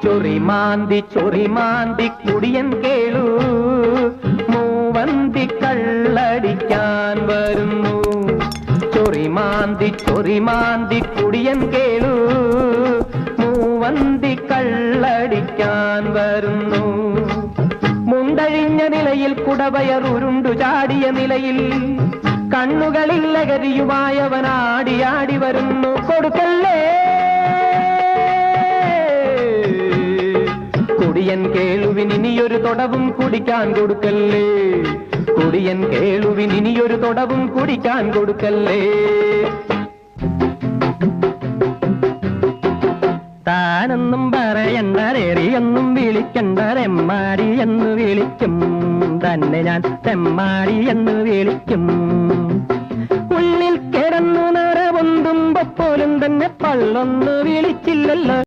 ചൊറി മാന്തി കുടിയൻ കേളു, മൂവന്തി കള്ളടിക്കാൻ വരുന്നു. ചൊറി മാന്തി കുടിയൻ കേളു, മൂവന്തി കള്ളടിക്കാൻ വരുന്നു. മുണ്ടഴിഞ്ഞ നിലയിൽ കുടവയർ ഉരുണ്ടു ചാടിയ നിലയിൽ കണ്ണുകളിൽ ലഹരിയുമായവനാടിയാടി വരുന്നു. കൊടുക്കല്ലേ കുടിയൻ കേളുവിനിയൊരു തൊടവും കുടിക്കാൻ കൊടുക്കല്ലേ, കുടിയൻ കേളുവിനിയൊരു തൊടവും കുടിക്കാൻ കൊടുക്കല്ലേ. താനൊന്നും പറയണ്ടേറിയൊന്നും വിളിക്കണ്ട, തെമ്മാടി എന്ന് വിളിക്കും തന്നെ ഞാൻ, തെമ്മാടി എന്ന് വിളിക്കും. ഉള്ളിൽ കിടന്നു നരപൊന്തുമ്പോ പോലും തന്നെ പള്ളൊന്ന് വിളിച്ചില്ലല്ലോ.